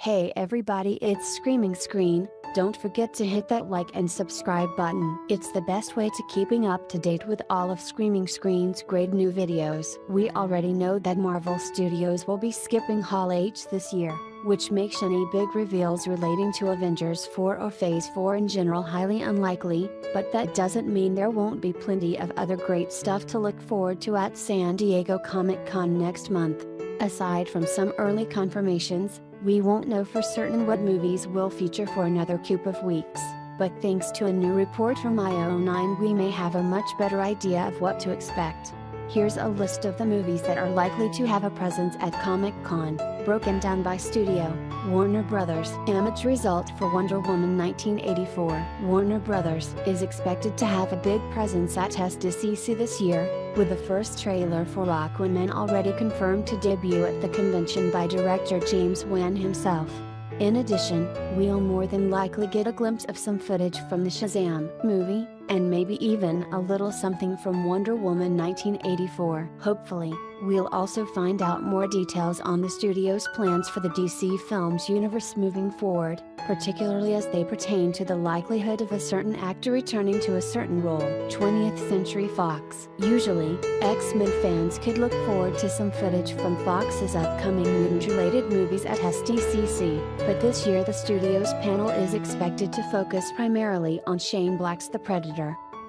Hey everybody, it's Screaming Screen. Don't forget to hit that like and subscribe button. It's the best way to keeping up to date with all of Screaming Screen's great new videos. We already know that Marvel Studios will be skipping Hall H this year, which makes any big reveals relating to Avengers 4 or Phase 4 in general highly unlikely, but that doesn't mean there won't be plenty of other great stuff to look forward to at San Diego Comic-Con next month. Aside from some early confirmations, we won't know for certain what movies will feature for another couple of weeks, but thanks to a new report from IO9 we may have a much better idea of what to expect. Here's a list of the movies that are likely to have a presence at Comic-Con, broken down by studio. Warner Brothers. Image result for Wonder Woman 1984. Warner Brothers is expected to have a big presence at SDCC this year, with the first trailer for Aquaman already confirmed to debut at the convention by director James Wan himself. In addition, we'll more than likely get a glimpse of some footage from the Shazam movie, and maybe even a little something from Wonder Woman 1984. Hopefully, we'll also find out more details on the studio's plans for the DC Films universe moving forward, particularly as they pertain to the likelihood of a certain actor returning to a certain role. 20th Century Fox. Usually, X-Men fans could look forward to some footage from Fox's upcoming mutant-related movies at SDCC, but this year the studio's panel is expected to focus primarily on Shane Black's The Predator.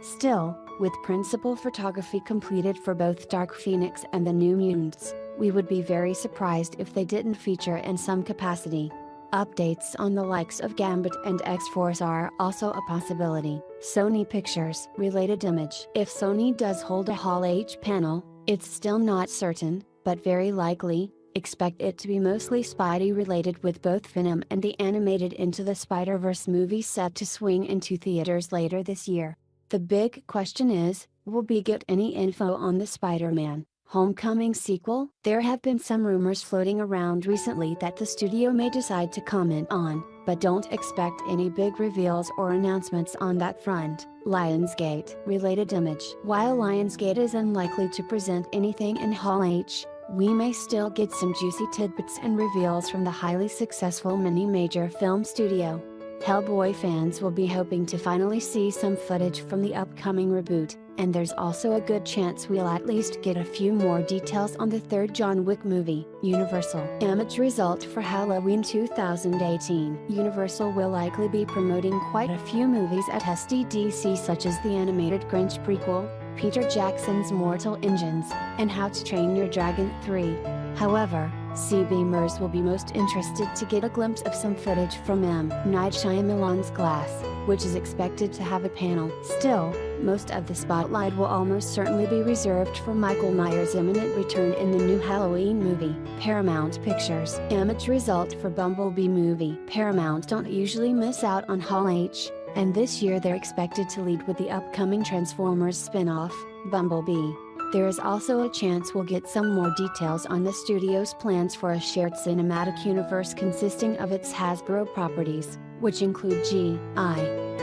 Still, with principal photography completed for both Dark Phoenix and the New Mutants, we would be very surprised if they didn't feature in some capacity. Updates on the likes of Gambit and X-Force are also a possibility. Sony Pictures. Related image. If Sony does hold a Hall H panel, it's still not certain, but very likely. Expect it to be mostly Spidey related, with both Venom and the animated Into the Spider-Verse movie set to swing into theaters later this year. The big question is, will we get any info on the Spider-Man Homecoming sequel? There have been some rumors floating around recently that the studio may decide to comment on, but don't expect any big reveals or announcements on that front. Lionsgate. Related image. While Lionsgate is unlikely to present anything in Hall H, we may still get some juicy tidbits and reveals from the highly successful mini-major film studio. Hellboy fans will be hoping to finally see some footage from the upcoming reboot, and there's also a good chance we'll at least get a few more details on the third John Wick movie. Universal. Image result for Halloween 2018. Universal will likely be promoting quite a few movies at SDCC, such as the animated Grinch prequel, Peter Jackson's Mortal Engines, and How to Train Your Dragon 3. However, CBMers will be most interested to get a glimpse of some footage from M. Night Shyamalan's Glass, which is expected to have a panel. Still, most of the spotlight will almost certainly be reserved for Michael Myers' imminent return in the new Halloween movie. Paramount Pictures. Image result for Bumblebee movie. Paramount don't usually miss out on Hall H, and this year they're expected to lead with the upcoming Transformers spin-off, Bumblebee. There is also a chance we'll get some more details on the studio's plans for a shared cinematic universe consisting of its Hasbro properties, which include G.I.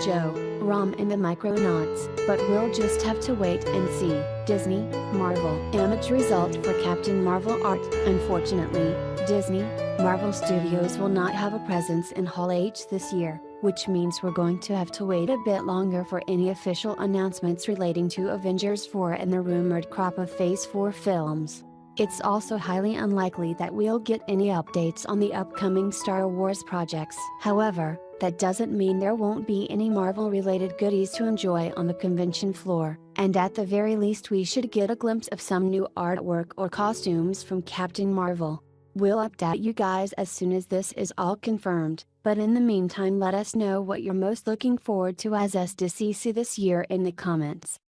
Joe, Rom and the Micronauts, but we'll just have to wait and see. Disney, Marvel. Image result for Captain Marvel art. Unfortunately, Disney, Marvel Studios will not have a presence in Hall H this year, which means we're going to have to wait a bit longer for any official announcements relating to Avengers 4 and the rumored crop of Phase 4 films. It's also highly unlikely that we'll get any updates on the upcoming Star Wars projects. However, that doesn't mean there won't be any Marvel-related goodies to enjoy on the convention floor, and at the very least we should get a glimpse of some new artwork or costumes from Captain Marvel. We'll update you guys as soon as this is all confirmed, but in the meantime let us know what you're most looking forward to as SDCC this year in the comments.